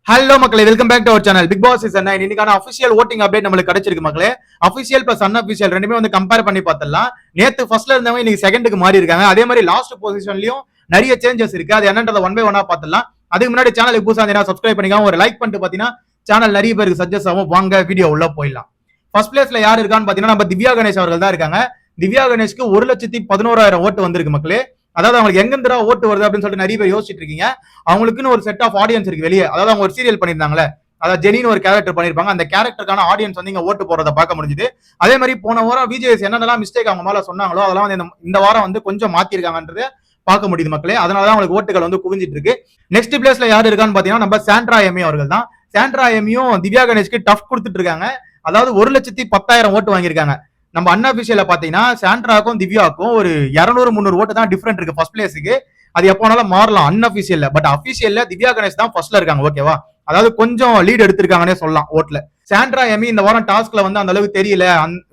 Hello மக்களே, welcome back to our channel Bigg Boss season 9. இன்னைக்கான official voting update நம்மளுக்கு கிடைச்சிருக்கு மக்களே. அஃபிஷியல் பிளஸ் அன்அஃபிஷியல் ரெண்டுமே வந்து கம்பேர் பண்ணி பார்த்தலாம். நேத்து ஃபர்ஸ்ட்ல இருந்தவங்க இன்னைக்கு செகண்டுக்கு மாறி இருக்காங்க. அதே மாதிரி லாஸ்ட் பொசிஷன்லயும் நிறைய சேஞ்சஸ் இருக்கு. அது என்னன்றத ஒன் பை ஒன்னா பார்த்தலாம். அதுக்கு முன்னாடி சேனலுக்கு புதுசா இருந்தா சப்ஸ்கிரைப் பண்ணிக்காம ஒரு லைக் பண்ணிட்டு பாத்தீங்கன்னா சேனல் நிறைய பேருக்கு சஜஸ்ட் ஆகும். வாங்க வீடியோ உள்ள போயிடலாம். ஃபர்ஸ்ட் பிளேஸ்ல யார் இருக்கான்னு பாத்தீங்கன்னா நம்ம திவ்யா கணேஷ் அவர்கள் தான் இருக்காங்க. திவ்யா கணேஷ்க்கு 1,11,000 ஓட்டு வந்திருக்கு மக்களே. அதாவது அவங்களுக்கு எங்கிருந்தா ஓட்டு வருது அப்படின்னு சொல்லிட்டு நிறைய பேர் யோசிச்சுட்டு இருக்கீங்க. அவங்களுக்குன்னு ஒரு செட் ஆஃப் ஆடியன்ஸ் இருக்கு வெளியே. அதாவது அவங்க ஒரு சீரியல் பண்ணியிருந்தாங்களே, அதாவது ஜெனின்னு ஒரு கேரக்டர் பண்ணிருப்பாங்க. அந்த கேரக்டருக்கான ஆடியன்ஸ் வந்து இங்க ஓட்டு போறதை பார்க்க முடிஞ்சுது. அதே மாதிரி போன வாரம் விஜேஎஸ் என்னென்னலாம் மிஸ்டேக் அவங்க மேல சொன்னாங்களோ அதெல்லாம் வந்து இந்த வாரம் வந்து கொஞ்சம் மாத்திருக்காங்கன்றது பார்க்க முடியுது மக்களே. அதனாலதான் அவங்களுக்கு ஓட்டுகள் வந்து குவிஞ்சிட்டு இருக்கு. நெக்ஸ்ட் பிளேஸ்ல யாரு இருக்கான்னு பாத்தீங்கன்னா நம்ம சாண்ட்ரா எமி அவர்கள் தான். சாண்ட்ரா எமியும் திவ்யா கணேஷ்க்கு டஃப் கொடுத்துட்டு இருக்காங்க. அதாவது 1,10,000 ஓட்டு வாங்கியிருக்காங்க. நம்ம அன்அபிஷியல பாத்தீங்கன்னா சாண்ட்ராக்கும் திவ்யாக்கும் ஒரு 200-300 ஓட்டு தான் டிஃபரெண்ட் இருக்கு ஃபர்ஸ்ட் பிளேஸுக்கு. அது எப்போனாலும் மாறலாம் அன்அபிஷியல்ல. பட் அபிஷியல்ல திவ்யா கணேஷ் தான் ஃபர்ஸ்ட்ல இருக்காங்க. ஓகேவா, அதாவது கொஞ்சம் லீட் எடுத்திருக்காங்கன்னே சொல்லலாம் ஓட்டுல. சாண்ட்ரா எமி இந்த வாரம் டாஸ்க்ல வந்து அந்த அளவுக்கு தெரியல,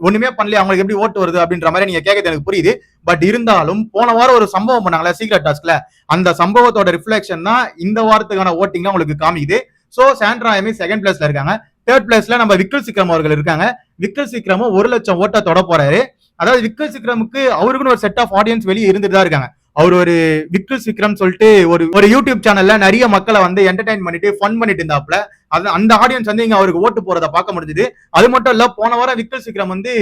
ஒண்ணுமே பண்ணல, அவங்களுக்கு எப்படி ஓட்டு வருது அப்படின்ற மாதிரி நீங்க கேட்கறது எனக்கு புரியுது. பட் இருந்தாலும் போன வாரம் ஒரு சம்பவம் பண்ணாங்களே சீக்ரெட் டாஸ்க்ல, அந்த சம்பவத்தோட ரிஃப்ளெக்ஷன் தான் இந்த வாரத்துக்கான ஓட்டிங் உங்களுக்கு காமிக்குது. சோ சாண்ட்ரா எமி செகண்ட் பிளேஸ்ல இருக்காங்க. தேர்ட் பிளேஸ்ல நம்ம விக்கல் சிக்ரம் அவர்கள் இருக்காங்க. விக்கல் சிக்ரமும் 1,00,000 ஓட்ட தொட போறாரு. அதாவது விக்கல் சிக்ரமுக்கு அவருக்குன்னு ஒரு செட் ஆஃப் ஆடியன்ஸ் வெளியே இருந்துட்டு தான் இருக்காங்க. அவர் ஒரு விக்கல் சிக்ரம் சொல்லிட்டு ஒரு யூடியூப் சேனல்ல நிறைய மக்களை வந்து என்டர்டைன் பண்ணிட்டு ஃபன் பண்ணிட்டு இருந்தாப்ல. அந்த ஆடியன்ஸ் வந்து இங்க அவருக்கு ஓட்டு போறதை பார்க்க முடிஞ்சது. அது மட்டும் இல்ல, போன வாரம் விக்கல் சிக்ரம் வந்து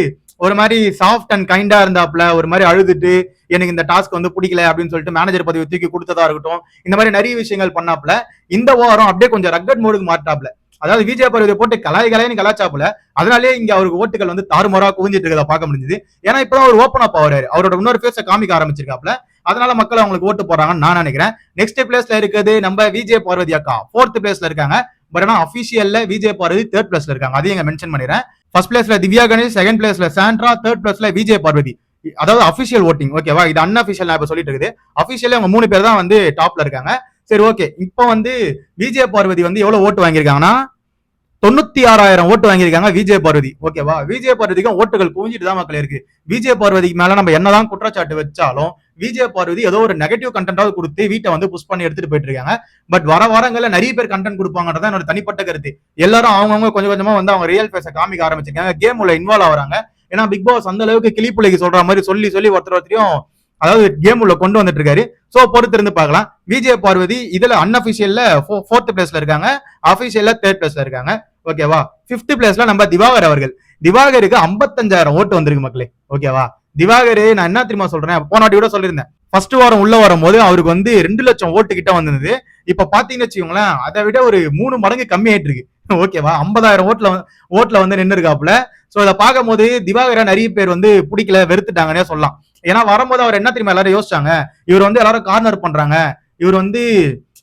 ஒரு மாதிரி சாஃப்ட் அண்ட் கைண்டா இருந்தாப்ல, ஒரு மாதிரி அழுதுட்டு எனக்கு இந்த டாஸ்க் வந்து பிடிக்கல அப்படின்னு சொல்லிட்டு மேனேஜர் பதவி தூக்கி கொடுத்ததா இருக்கட்டும், இந்த மாதிரி நிறைய விஷயங்கள் பண்ணாப்ல. இந்த வாரம் அப்படியே கொஞ்சம் ரக்கட் மோடுக்கு மாட்டாப்ல. அதாவது விஜய் பருவத்தை போட்டு கலாய்களைன்னு கலாச்சாப்புல. அதனாலேயே இங்க அவருக்கு ஓட்டுகள் வந்து தாறுமாறா குவிஞ்சிட்டு இருக்கதை பார்க்க முடிஞ்சது. ஏன்னா இப்பதான் அவர் ஓப்பன் அப் ஆகிறாரு, அவரோட இன்னொரு பேச காமிக்க ஆரம்பிச்சிருக்காப்ல. அதனால மக்கள் அவங்களுக்கு ஓட்டு போறாங்கன்னு நான் நினைக்கிறேன். நெக்ஸ்ட் பிளேஸ்ல இருக்குது நம்ம விஜய் பார்வதி அக்கா, 4th பிளேஸ்ல இருக்காங்க. பட் ஆனா அபிஷியல்ல விஜய் பார்வதி 3rd பிளேஸ்ல இருக்காங்க. அதையும் இங்க மென்ஷன் பண்ணிடுறேன். ஃபர்ஸ்ட் பிளேஸ்ல திவ்யா கணேஷ், செகண்ட் பிளேஸ்ல சாண்ட்ரா, 3rd பிளேஸ்ல விஜய் பார்வதி. அதாவது அபிஷியல் ஓட்டிங். ஓகேவா, இது அன்அபிஷியல் நான் இப்ப சொல்லிட்டு இருக்குது. அபிஷியல் அவங்க 3 பேர் தான் வந்து டாப்ல இருக்காங்க. சரி, ஓகே. இப்போ வந்து விஜய் பார்வதி வந்து எவ்வளவு ஓட்டு வாங்கியிருக்காங்கன்னா 96,000 ஓட்டு வாங்கியிருக்காங்க விஜய் பார்வதி. ஓகேவா, விஜய் பார்வதிக்கும் ஓட்டுகள் குவிஞ்சிட்டு தான் மக்கள் இருக்கு. விஜய் பார்வதிக்கு மேல நம்ம என்னதான் குற்றச்சாட்டு வச்சாலும் விஜய் பார்வதி ஏதோ ஒரு நெகட்டிவ் கண்டென்ட்டாவது கொடுத்து வீட்டை வந்து புஷ் பண்ணி எடுத்துட்டு போயிட்டு இருக்காங்க. பட் வர வாரங்கள்ல நிறைய பேர் கண்டென்ட் கொடுப்பாங்கன்றத என்னோட தனிப்பட்ட கருத்து. எல்லாரும் அவங்கவுங்க கொஞ்சம் கொஞ்சமா வந்து அவங்க ரியல் ஃபேஸை காமிக்க ஆரம்பிச்சிருக்காங்க, கேம் உள்ள இன்வால்வ் ஆகுறாங்க. ஏன்னா பிக் பாஸ் அந்த அளவுக்கு கிளிப்புள்ளைக்கு சொல்ற மாதிரி சொல்லி சொல்லி ஒருத்தரையும் அதாவது கேம் உள்ள கொண்டு வந்துட்டு இருக்காரு. சோ பொறுத்து இருந்து பார்க்கலாம். விஜய் பார்வதி இதுல அன்அபிஷியல்ல 4th பிளேஸ்ல இருக்காங்க, அபிஷியல்ல 3rd பிளேஸ்ல இருக்காங்க. ஓகேவா, 5th பிளேஸ்ல நம்ம திவாகர் அவர்கள். திவாகருக்கு 55,000 ஓட்டு வந்திருக்கு மக்களே. ஓகேவா, திவாகர் நான் என்ன தெரியுமா சொல்றேன், போன வாட்டி கூட சொல்லியிருந்தேன். ஃபர்ஸ்ட் வாரம் உள்ள வரும்போது அவருக்கு வந்து 2,00,000 ஓட்டு கிட்ட வந்தது. இப்ப பாத்தீங்கன்னு வச்சுக்கோங்களேன், அதை விட ஒரு 3 மடங்கு கம்மி ஆயிட்டு இருக்கு. ஓகேவா, 50,000 ஓட்டுல வந்து நின்று இருக்காப்புல. சோ இதை பார்க்கும் போது திவாகரை நிறைய பேர் வந்து பிடிக்கல, வெறுத்துட்டாங்கன்னே சொல்லலாம். ஏன்னா வரும்போது அவர் என்ன தெரியுமா எல்லாரும் யோசிச்சாங்க, இவர் வந்து எல்லாரும் கார்னர் பண்றாங்க, இவர் வந்து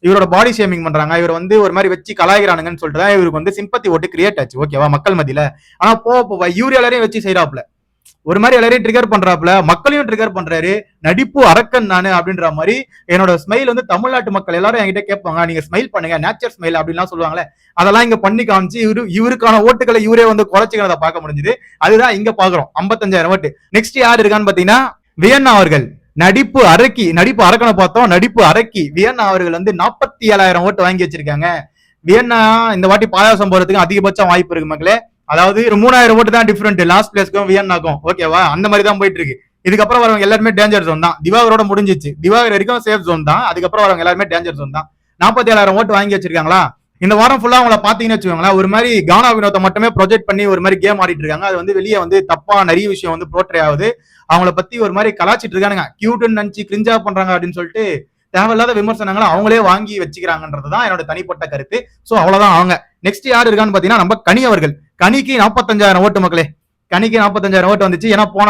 இவரோட பாடி ஷேமிங் பண்றாங்க, இவர் வந்து ஒரு மாதிரி வச்சு கலாய்கிறானுங்கன்னு சொல்லிட்டு தான் இவருக்கு வந்து சிம்பத்தி ஓட்டு கிரியேட் ஆச்சு. ஓகேவா, மக்கள் மத்தியில. ஆனா போக இவரு எல்லாரையும் வச்சு செய்யறாப்ல, ஒரு மாதிரி எல்லாரையும் ட்ரிகர் பண்றாப்ல, மக்களையும் ட்ரிகர் பண்றாரு. நடிப்பு அரக்கன் நானு அப்படின்ற மாதிரி. என்னோட ஸ்மைல் வந்து தமிழ்நாட்டு மக்கள் எல்லாரும் என்கிட்ட கேட்பாங்க, நீங்க ஸ்மைல் பண்ணுங்க, நேச்சர் ஸ்மைல் அப்படின்லாம் சொல்லுவாங்களே, அதெல்லாம் இங்க பண்ணி காமிச்சு இவருக்கான ஓட்டுகளை இவரே வந்து குறைச்சிக்கிறத பார்க்க முடிஞ்சது. அதுதான் இங்க பாக்குறோம், 55,000 ஓட்டு. நெக்ஸ்ட் யாரு இருக்கான்னு பாத்தீங்கன்னா வியன்னா அவர்கள். நடிப்பு அரக்கனை பார்த்தோம், நடிப்பு அரக்கி வியன்னா அவர்கள் வந்து 47,000 ஓட்டு வாங்கி வச்சிருக்காங்க. வியன்னா இந்த வாட்டி பாயாசம் போறதுக்கு அதிகபட்சம் வாய்ப்பு இருக்கு மக்களே. அதாவது ஒரு 3,000 ஓட்டு தான் டிஃபரெண்ட் லாஸ்ட் பிளேஸ்க்கும் வியன்னாக்கும். ஓகேவா, அந்த மாதிரி தான் போயிட்டு இருக்கு. இதுக்கப்புறம் வரவங்க எல்லாருமே டேஞ்சர் ஜோன் தான். திவாகரோட முடிஞ்சிச்சு, திவாகர் வரைக்கும் சேஃப் ஜோன் தான். அதுக்கப்புறம் வரவங்க எல்லாருமே டேஞ்சர் ஜோன் தான். 47,000 ஓட்டு வாங்கி வச்சிருக்காங்களா. இந்த வாரம் ஃபுல்லா அவங்கள பாத்தீங்கன்னு வச்சுக்கோங்களேன், ஒரு மாதிரி கானா வினோத்தை மட்டுமே ப்ரொஜெக்ட் பண்ணி ஒரு மாதிரி கேம் ஆடிட்டு இருக்காங்க. அது வந்து வெளியே வந்து தப்பா நிறைய விஷயம் வந்து போர்ட்ரே ஆகுது. அவங்கள பத்தி ஒரு மாதிரி கலாச்சிட்டு இருக்கானுங்க, கியூட்னு நினைச்சு கிரிஞ்சா பண்றாங்க அப்படின்னு சொல்லிட்டு தேவையில்லாத விமர்சனங்களை அவங்களே வாங்கி வச்சுக்கிறாங்கன்றதுதான் என்னோட தனிப்பட்ட கருத்து. சோ அவ்வளவுதான் அவங்க. நெக்ஸ்ட் யாரு இருக்கான்னு பாத்தீங்கன்னா நம்ம கனி அவர்கள். கனிக்கு 45,000 ஓட்டு மக்களே. கனிக்கு 45,000 ஓட்டு வந்துச்சு. ஏன்னா போன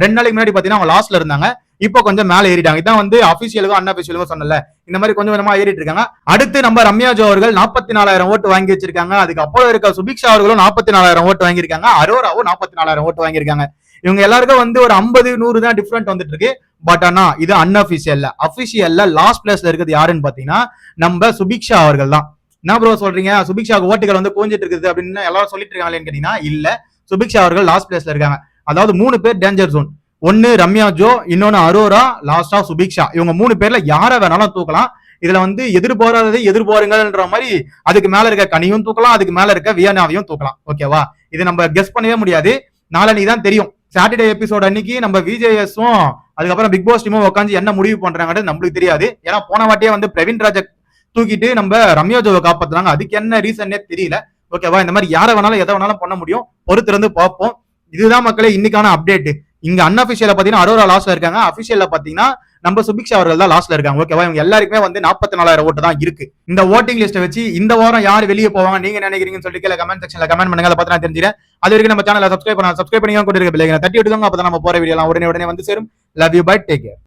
2 நாளைக்கு முன்னாடி பாத்தீங்கன்னா அவங்க லாஸ்ட்ல இருந்தாங்க, இப்போ கொஞ்சம் மேல ஏறிட்டாங்க. இதான் வந்து அபிஷியலுக்கும் அன்அபிஷியலுக்கும் சொன்னல, இந்த மாதிரி கொஞ்சம் கொஞ்சமா ஏறிட்டு இருக்காங்க. அடுத்து நம்ம ரம்யா ஜோ அவர்கள் 44,000 ஓட்டு வாங்கி வச்சிருக்காங்க. அதுக்கப்புறம் இருக்க சுபிக்ஷா அவர்களும் 44,000 ஓட்டு வாங்கியிருக்காங்க. அரோராவும் 44,000 ஓட்டு வாங்கியிருக்காங்க. இவங்க எல்லாருக்கும் வந்து ஒரு 50-100 தான் டிஃபரெண்ட் வந்துட்டு இருக்கு. பட் ஆனா இது அன்அபிஷியல்ல. அபிஷியல்ல லாஸ்ட் பிளேஸ்ல இருக்கிறது யாருன்னு பாத்தீங்கன்னா நம்ம சுபிக்ஷா அவர்கள் தான். என்ன ப்ரோ சொல்றீங்க, சுபிக்ஷாவுக்கு ஓட்டுகள் வந்து குவிஞ்சிட்டு இருக்குது அப்படின்னு எல்லாரும் சொல்லிட்டு இருக்காங்களேன்னு கேட்டீங்கன்னா இல்ல, சுபிக்ஷா அவர்கள் லாஸ்ட் பிளேஸ்ல இருக்காங்க. அதாவது 3 பேர் டேஞ்சர் ஜோன். ஒன்னு ரம்யா ஜோ, இன்னொன்னு அரோரா, லாஸ்டா சுபிக்ஷா. இவங்க 3 பேர்ல யாரை வேணாலும் தூக்கலாம். இதுல வந்து எதிர்பாராததை எதிர்பாருங்கன்ற மாதிரி அதுக்கு மேல இருக்க கனியும் தூக்கலாம், அதுக்கு மேல இருக்க வியனாவையும் தூக்கலாம். ஓகேவா? இது நம்ம கெஸ் பண்ணவே முடியாது. நாளைக்கு தான் தெரியும். சாட்டர்டே எபிசோட் அன்னைக்கு நம்ம விஜேஎஸும் அதுக்கப்புறம் பிக் பாஸ் டீமும் உட்காந்து என்ன முடிவு பண்றாங்கன்னு நம்மளுக்கு தெரியாது. ஏன்னா போன வாட்டியே வந்து பிரவீன் ராஜா தூக்கிட்டு நம்ம ரம்யா ஜோவை காப்பாத்துறாங்க. அதுக்கு என்ன ரீசன்னே தெரியல. ஓகேவா? இந்த மாதிரி யாரை வேணாலும் எதை வேணாலும் பண்ண முடியும். பொறுத்திருந்து பார்ப்போம். இதுதான் மக்களே இன்னைக்கான அப்டேட். இங்க அன்அபிஷியலா பாத்தீங்கன்னா அரோரா லாஸ்ட்ல இருக்காங்க. அபிஷியல்ல பாத்தீங்கன்னா நம்ம சுபிக்ஷா அவர்கள் தான் லாஸ்ட்ல இருக்காங்க. ஓகேவா? இவங்க எல்லாருக்குமே வந்து 44,000 ஓட்டு தான் இருக்கு. இந்த ஓட்டிங் லிஸ்ட்டை வச்சு இந்த வாரம் யார் வெளியே போவாங்க நீங்க நினைக்கிறீங்கன்னு சொல்லிட்டு கீழே கமெண்ட் செக்ஷன்ல கமெண்ட் பண்ணுங்க. அதை பார்த்து நான் தெரிஞ்சுக்கிறேன். அது வரைக்கும் நம்ம சேனலை சப்ஸ்கிரைப் பண்ணி கூட இருக்க பிள்ளைங்க தட்டி விட்டுக்கோங்க. அப்பதான் நம்ம போற வீடியோ எல்லாம் உடனே வந்து சேரும். Love you, bye, take care.